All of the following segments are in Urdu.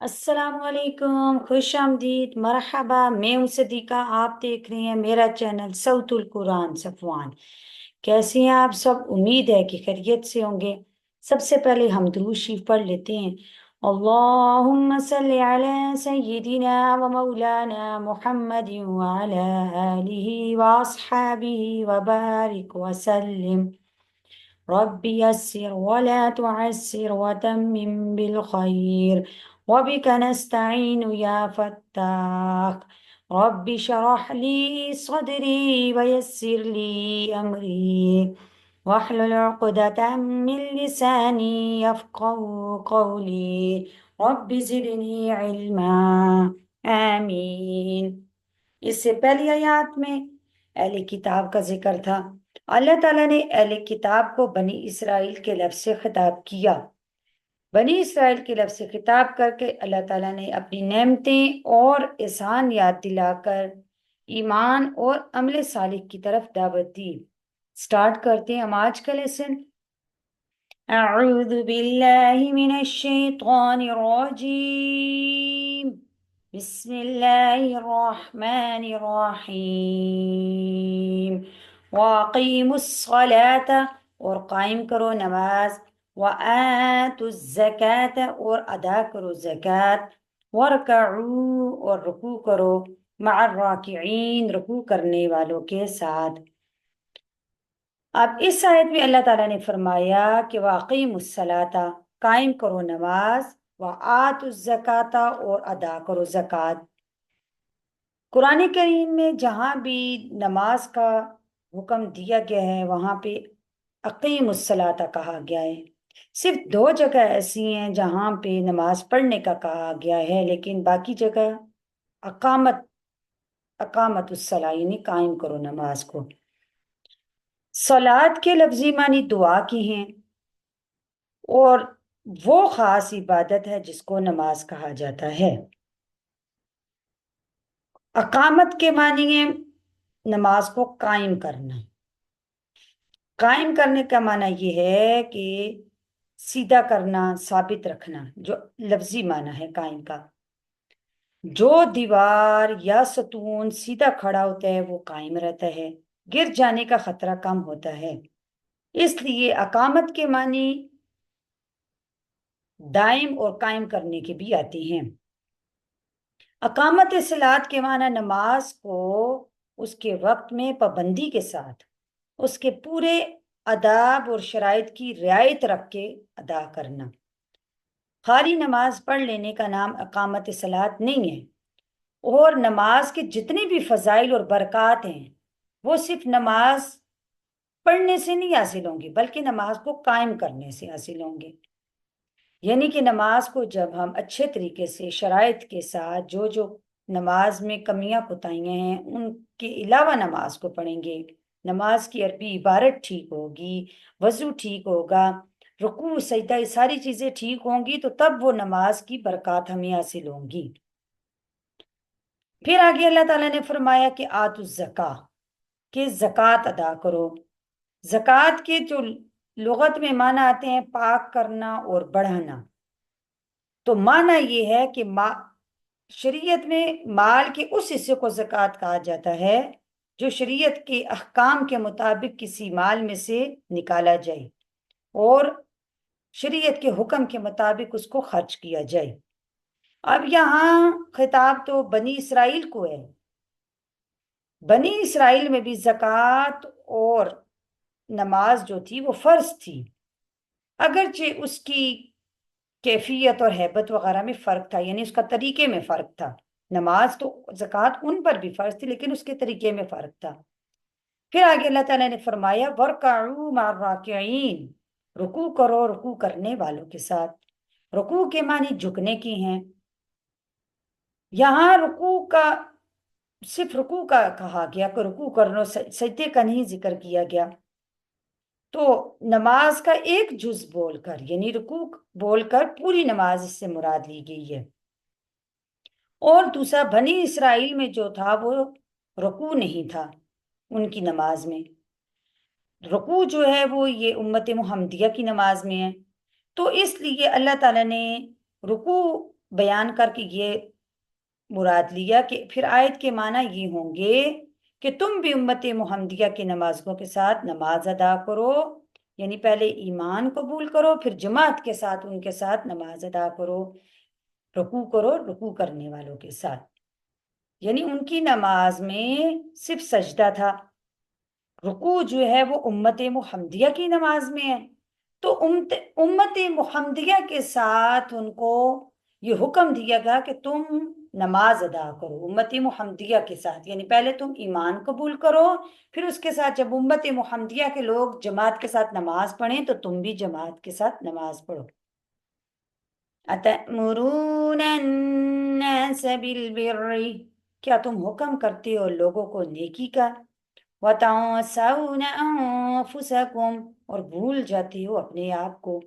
السلام علیکم، خوش آمدید، مرحبا۔ میں ہوں صدیقہ، آپ دیکھ رہے ہیں میرا چینل صوت القرآن صفوان۔ کیسے ہیں آپ سب؟ امید ہے کہ خیریت سے ہوں گے۔ سب سے پہلے ہم درود شریف پڑھ لیتے ہیں۔ اللہم صلی علی سیدنا و مولانا محمد وعلی آلہ واصحابہ وبارک وسلم۔ رب يسر ولا تعسر وتمم بالخير وبك نستعين يا فتاح رب شرح لي صدري ويسر لي أمري واحلل عقدة من لساني يفقه قولي رب زدني علما آمین۔ اس سے پہلی آیات میں اہل کتاب کا ذکر تھا۔ اللہ تعالیٰ نے اہل کتاب کو بنی اسرائیل کے لفظ سے خطاب کیا۔ بنی اسرائیل کے لفظ سے خطاب کر کے اللہ تعالیٰ نے اپنی نعمتیں اور احسان یاد دلا کر ایمان اور عمل صالح کی طرف دعوت دی۔ سٹارٹ کرتے ہیں ہم آج کا لیسن۔ اعوذ باللہ من الشیطان الرجیم، بسم اللہ الرحمن الرحیم۔ وَأَقِيمُوا الصَّلَاةَ، اور قائم کرو نماز، وَآتُوا الزَّكَاةَ، اور ادا کرو زکوٰۃ، وَارْكَعُوا، اور رکوع کرو، مع الراکعین، رکوع کرنے والوں کے ساتھ۔ اب اس آیت میں اللہ تعالیٰ نے فرمایا کہ وَأَقِيمُوا الصَّلَاةَ، قائم کرو نماز، وَآتُوا الزَّكَاةَ، اور ادا کرو زکوٰۃ۔ قرآن کریم میں جہاں بھی نماز کا حکم دیا گیا ہے وہاں پہ اقیم الصلاۃ کہا گیا ہے۔ صرف دو جگہ ایسی ہیں جہاں پہ نماز پڑھنے کا کہا گیا ہے، لیکن باقی جگہ اقامت الصلاۃ یعنی قائم کرو نماز کو۔ صلاۃ کے لفظی معنی دعا کی ہیں، اور وہ خاص عبادت ہے جس کو نماز کہا جاتا ہے۔ اقامت کے معنی ہے نماز کو قائم کرنا۔ قائم کرنے کا معنی یہ ہے کہ سیدھا کرنا، ثابت رکھنا، جو لفظی معنی ہے قائم کا۔ جو دیوار یا ستون سیدھا کھڑا ہوتا ہے وہ قائم رہتا ہے، گر جانے کا خطرہ کم ہوتا ہے۔ اس لیے اقامت کے معنی دائم اور قائم کرنے کے بھی آتے ہیں۔ اقامت صلاۃ کے معنی نماز کو اس کے وقت میں پابندی کے ساتھ اس کے پورے آداب اور شرائط کی رعایت رکھ کے ادا کرنا۔ خالی نماز پڑھ لینے کا نام اقامت صلاۃ نہیں ہے، اور نماز کے جتنے بھی فضائل اور برکات ہیں وہ صرف نماز پڑھنے سے نہیں حاصل ہوں گے بلکہ نماز کو قائم کرنے سے حاصل ہوں گے۔ یعنی کہ نماز کو جب ہم اچھے طریقے سے شرائط کے ساتھ جو نماز میں کمیاں کوتاہیاں ہیں ان کے علاوہ نماز کو پڑھیں گے، نماز کی عربی عبارت ٹھیک ہوگی، وضو ٹھیک ہوگا، رکوع سجدہ یہ ساری چیزیں ٹھیک ہوں گی، تو تب وہ نماز کی برکات ہمیں حاصل ہوں گی۔ پھر آگے اللہ تعالیٰ نے فرمایا کہ آتوا الزکاۃ، کہ زکوٰۃ ادا کرو۔ زکوٰۃ کے جو لغت میں معنی آتے ہیں پاک کرنا اور بڑھانا، تو معنی یہ ہے کہ شریعت میں مال کے اس حصے کو زکوٰۃ کہا جاتا ہے جو شریعت کے احکام کے مطابق کسی مال میں سے نکالا جائے اور شریعت کے حکم کے مطابق اس کو خرچ کیا جائے۔ اب یہاں خطاب تو بنی اسرائیل کو ہے۔ بنی اسرائیل میں بھی زکوٰۃ اور نماز جو تھی وہ فرض تھی، اگرچہ اس کی کیفیت اور ہیبت وغیرہ میں فرق تھا، یعنی اس کا طریقے میں فرق تھا۔ نماز تو زکوٰۃ ان پر بھی فرض تھی لیکن اس کے طریقے میں فرق تھا۔ پھر آگے اللہ تعالیٰ نے فرمایا وَارْكَعُوا مَعَ الرَّاكِعِينَ، رکوع کرو رکوع کرنے والوں کے ساتھ۔ رکوع کے معنی جھکنے کی ہیں۔ یہاں رکوع کا صرف رکوع کا کہا گیا کہ رکوع کرنا، سجدے کا نہیں ذکر کیا گیا۔ تو نماز کا ایک جز بول کر یعنی رکوع بول کر پوری نماز اس سے مراد لی گئی ہے۔ اور دوسرا بنی اسرائیل میں جو تھا وہ رکوع نہیں تھا ان کی نماز میں۔ رکوع جو ہے وہ یہ امت محمدیہ کی نماز میں ہے، تو اس لیے اللہ تعالیٰ نے رکوع بیان کر کے یہ مراد لیا کہ پھر آیت کے معنی یہ ہوں گے کہ تم بھی امت محمدیہ کی نمازوں کے ساتھ نماز ادا کرو، یعنی پہلے ایمان قبول کرو، پھر جماعت کے ساتھ ان کے ساتھ نماز ادا کرو، رکوع کرو رکوع کرنے والوں کے ساتھ، یعنی ان کی نماز میں صرف سجدہ تھا، رکوع جو ہے وہ امت محمدیہ کی نماز میں ہے، تو امت محمدیہ کے ساتھ ان کو یہ حکم دیا گیا کہ تم نماز ادا کرو امت محمدیہ کے ساتھ، یعنی پہلے تم ایمان قبول کرو، پھر اس کے ساتھ جب امت محمدیہ کے لوگ جماعت کے ساتھ نماز پڑھیں تو تم بھی جماعت کے ساتھ نماز پڑھو۔ اَتَأْمُرُونَ النَّاسَ بِالْبِرِّ، کیا تم حکم کرتے ہو لوگوں کو نیکی کا، وَتَنْسَوْنَ أَنفُسَكُمْ، اور بھول جاتے ہو اپنے آپ کو،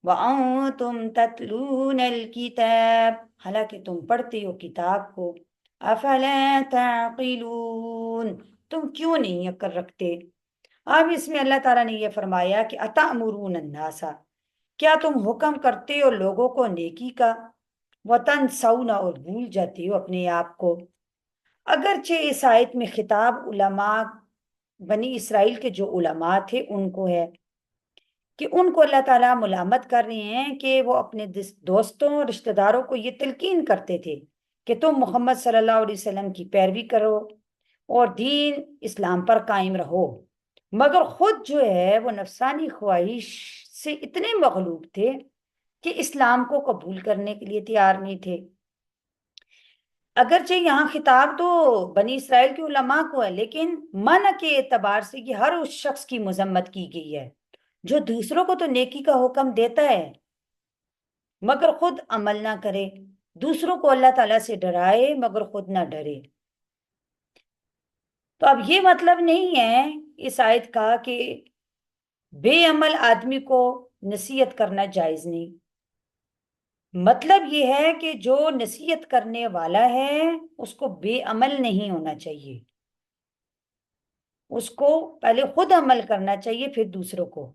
وَأَنْتُمْ تَتْلُونَ الْكِتَابَ، حالانکہ تم پڑھتے ہو کتاب کو، أَفَلَا تَعْقِلُونَ، تم کیوں نہیں عقل رکھتے۔ اب اس میں اللہ تعالیٰ نے یہ فرمایا کہ أَتَأْمُرُونَ النَّاسَ، کیا تم حکم کرتے ہو لوگوں کو نیکی کا، وَتَنْسَوْنَ، اور بھول جاتے ہو اپنے آپ کو۔ اگرچہ اس آیت میں خطاب علماء بنی اسرائیل کے جو علماء تھے ان کو ہے کہ ان کو اللہ تعالیٰ ملامت کر رہے ہیں کہ وہ اپنے دوستوں رشتہ داروں کو یہ تلقین کرتے تھے کہ تم محمد صلی اللہ علیہ وسلم کی پیروی کرو اور دین اسلام پر قائم رہو، مگر خود جو ہے وہ نفسانی خواہش سے اتنے مغلوب تھے کہ اسلام کو قبول کرنے کے لیے تیار نہیں تھے۔ اگرچہ یہاں خطاب تو بنی اسرائیل کے علماء کو ہے، لیکن منع کے اعتبار سے یہ ہر اس شخص کی مذمت کی گئی ہے جو دوسروں کو تو نیکی کا حکم دیتا ہے مگر خود عمل نہ کرے، دوسروں کو اللہ تعالیٰ سے ڈرائے مگر خود نہ ڈرے۔ تو اب یہ مطلب نہیں ہے اس آیت کا کہ بے عمل آدمی کو نصیحت کرنا جائز نہیں، مطلب یہ ہے کہ جو نصیحت کرنے والا ہے اس کو بے عمل نہیں ہونا چاہیے، اس کو پہلے خود عمل کرنا چاہیے پھر دوسروں کو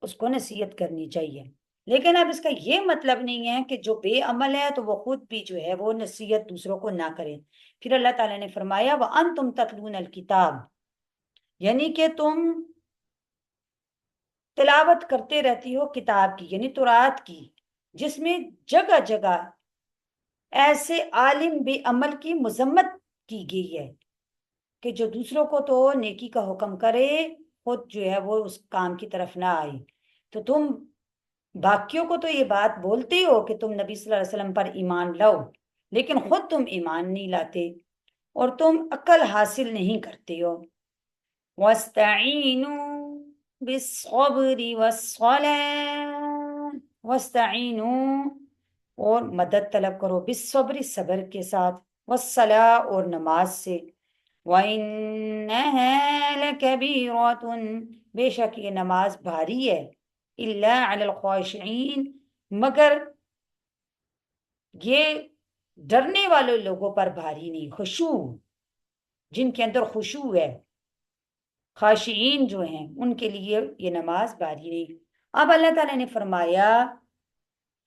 اس کو نصیحت کرنی چاہیے، لیکن اب اس کا یہ مطلب نہیں ہے کہ جو بے عمل ہے تو وہ خود بھی جو ہے وہ نصیحت دوسروں کو نہ کرے۔ پھر اللہ تعالیٰ نے فرمایا وَأَنْتُمْ تَتْلُونَ الْكِتَابَ، یعنی کہ تم تلاوت کرتے رہتی ہو کتاب کی، یعنی تورات کی، جس میں جگہ جگہ ایسے عالم بے عمل کی مذمت کی گئی ہے کہ جو دوسروں کو تو نیکی کا حکم کرے خود جو ہے وہ اس کام کی طرف نہ آئے، تو تم باقیوں کو تو یہ بات بولتے ہو کہ تم نبی صلی اللہ علیہ وسلم پر ایمان لاؤ، لیکن خود تم ایمان نہیں لاتے اور تم عقل حاصل نہیں کرتے ہو۔ وَاسْتَعِینُوا بِالصَّبْرِ وَالصَّلَاةِ، وَاسْتَعِینُوا، اور مدد طلب کرو، بالصبر، صبر کے ساتھ، والصلاة، اور نماز سے، وَإِنَّهَا لَكَبِيرَةٌ، بے شک یہ نماز بھاری ہے، إِلَّا عَلَى الْخَاشِعِينَ، مگر یہ ڈرنے والے لوگوں پر بھاری نہیں، خشوع، جن کے اندر خشوع ہے، خاشعین جو ہیں ان کے لیے یہ نماز بھاری نہیں۔ اب اللہ تعالیٰ نے فرمایا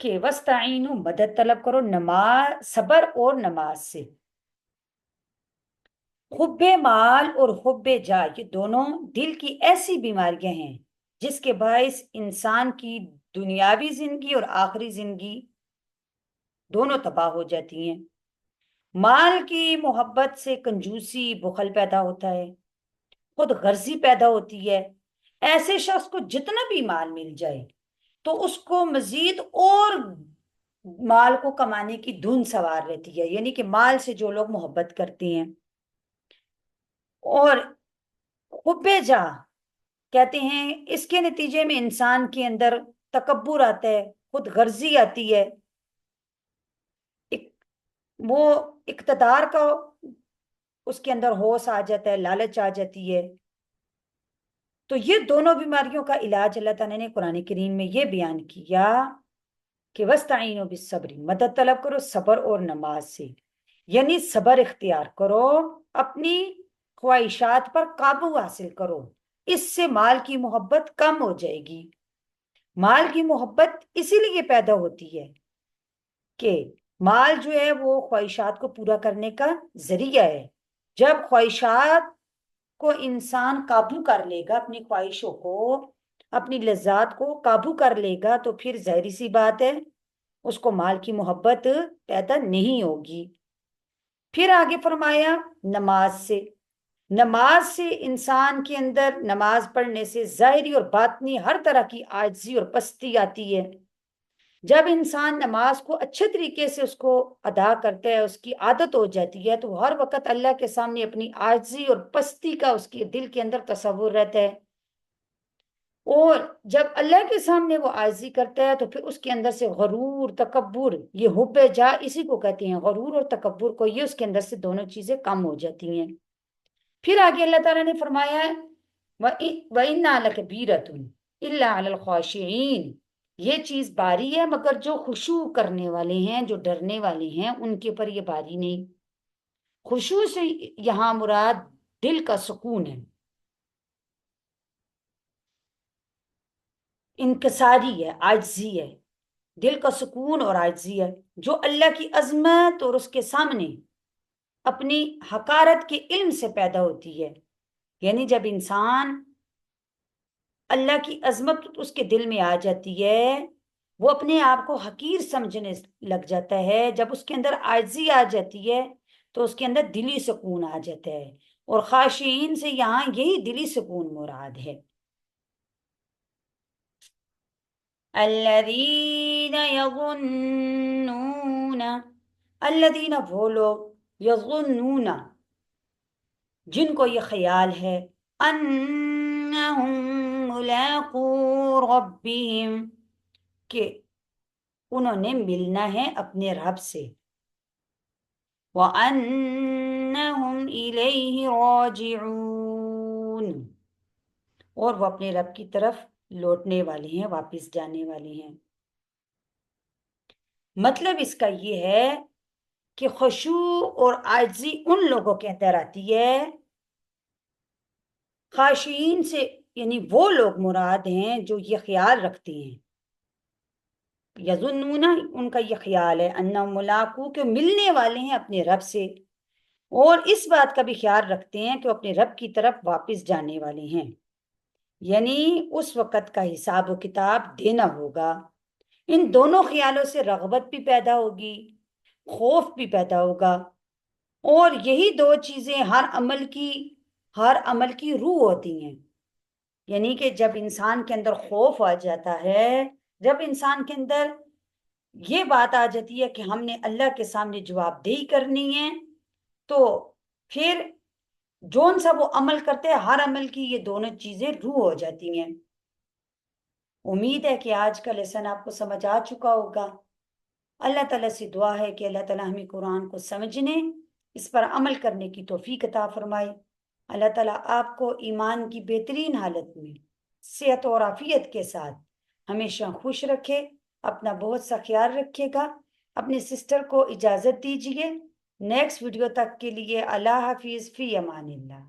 کہ وَاسْتَعِینُوا، مدد طلب کرو نماز، صبر اور نماز سے۔ حب مال اور حب جاہ، یہ دونوں دل کی ایسی بیماریاں ہیں جس کے باعث انسان کی دنیاوی زندگی اور آخری زندگی دونوں تباہ ہو جاتی ہیں۔ مال کی محبت سے کنجوسی، بخل پیدا ہوتا ہے، خود غرضی پیدا ہوتی ہے، ایسے شخص کو جتنا بھی مال مل جائے تو اس کو مزید اور مال کو کمانے کی دھن سوار رہتی ہے، یعنی کہ مال سے جو لوگ محبت کرتے ہیں۔ اور حب جاہ کہتے ہیں اس کے نتیجے میں انسان کے اندر تکبر آتا ہے، خود غرضی آتی ہے، وہ اقتدار کا اس کے اندر ہوش آ جاتا ہے، لالچ آ جاتی ہے۔ تو یہ دونوں بیماریوں کا علاج اللہ تعالیٰ نے قرآن کریم میں یہ بیان کیا کہ وَاسْتَعِینُوا بِالصَّبْرِ، مدد طلب کرو صبر اور نماز سے، یعنی صبر اختیار کرو، اپنی خواہشات پر قابو حاصل کرو، اس سے مال کی محبت کم ہو جائے گی۔ مال کی محبت اسی لیے پیدا ہوتی ہے کہ مال جو ہے وہ خواہشات کو پورا کرنے کا ذریعہ ہے۔ جب خواہشات کو انسان قابو کر لے گا، اپنی خواہشوں کو، اپنی لذات کو قابو کر لے گا، تو پھر ظاہری سی بات ہے اس کو مال کی محبت پیدا نہیں ہوگی۔ پھر آگے فرمایا نماز سے، نماز سے انسان کے اندر، نماز پڑھنے سے ظاہری اور باطنی ہر طرح کی عاجزی اور پستی آتی ہے۔ جب انسان نماز کو اچھے طریقے سے اس کو ادا کرتا ہے، اس کی عادت ہو جاتی ہے، تو ہر وقت اللہ کے سامنے اپنی عاجزی اور پستی کا اس کے دل کے اندر تصور رہتا ہے۔ اور جب اللہ کے سامنے وہ عاجزی کرتا ہے تو پھر اس کے اندر سے غرور، تکبر، یہ حب جا اسی کو کہتے ہیں، غرور اور تکبر کو، یہ اس کے اندر سے دونوں چیزیں کم ہو جاتی ہیں۔ پھر آگے اللہ تعالیٰ نے فرمایا ہے وَإِنَّا لَكَبِيرَةٌ إِلَّا عَلَى الْخَاشِعِينَ، یہ چیز باری ہے مگر جو خشوع کرنے والے ہیں، جو ڈرنے والے ہیں، ان کے پر یہ باری نہیں۔ خشوع سے یہاں مراد دل کا سکون ہے، انکساری ہے، عاجزی ہے، دل کا سکون اور عاجزی ہے، جو اللہ کی عظمت اور اس کے سامنے اپنی حقارت کے علم سے پیدا ہوتی ہے۔ یعنی جب انسان اللہ کی عظمت اس کے دل میں آ جاتی ہے، وہ اپنے آپ کو حقیر سمجھنے لگ جاتا ہے۔ جب اس کے اندر عاجزی آ جاتی ہے تو اس کے اندر دلی سکون آ جاتا ہے، اور خاشعین سے یہاں یہی دلی سکون مراد ہے۔ الذین یظنون، الذین وہ لوگ، یظنون جن کو یہ خیال ہے، انہم ملاقو ربہم کہ انہوں نے ملنا ہے اپنے رب سے، وَأَنَّهُمْ إِلَيْهِ رَاجِعُونَ اور وہ اپنے رب کی طرف لوٹنے والے ہیں، واپس جانے والے ہیں۔ مطلب اس کا یہ ہے کہ خشوع اور عاجزی ان لوگوں کے اندر آتی ہے، خاشعین سے یعنی وہ لوگ مراد ہیں جو یہ خیال رکھتے ہیں، یظنون ان کا یہ خیال ہے، انہم ملاقو کہ ملنے والے ہیں اپنے رب سے، اور اس بات کا بھی خیال رکھتے ہیں کہ وہ اپنے رب کی طرف واپس جانے والے ہیں، یعنی اس وقت کا حساب و کتاب دینا ہوگا۔ ان دونوں خیالوں سے رغبت بھی پیدا ہوگی، خوف بھی پیدا ہوگا، اور یہی دو چیزیں ہر عمل کی روح ہوتی ہیں۔ یعنی کہ جب انسان کے اندر خوف آ جاتا ہے، جب انسان کے اندر یہ بات آ جاتی ہے کہ ہم نے اللہ کے سامنے جواب دہی کرنی ہے، تو پھر جون سا وہ عمل کرتے ہیں، ہر عمل کی یہ دونوں چیزیں روح ہو جاتی ہیں۔ امید ہے کہ آج کا لیسن آپ کو سمجھ آ چکا ہوگا۔ اللہ تعالیٰ سے دعا ہے کہ اللہ تعالیٰ ہمیں قرآن کو سمجھنے، اس پر عمل کرنے کی توفیق عطا فرمائے۔ اللہ تعالیٰ آپ کو ایمان کی بہترین حالت میں صحت اور عافیت کے ساتھ ہمیشہ خوش رکھے، اپنا بہت سا خیال رکھے گا۔ اپنی سسٹر کو اجازت دیجیے، نیکسٹ ویڈیو تک کے لیے اللہ حافظ، فی امان اللہ۔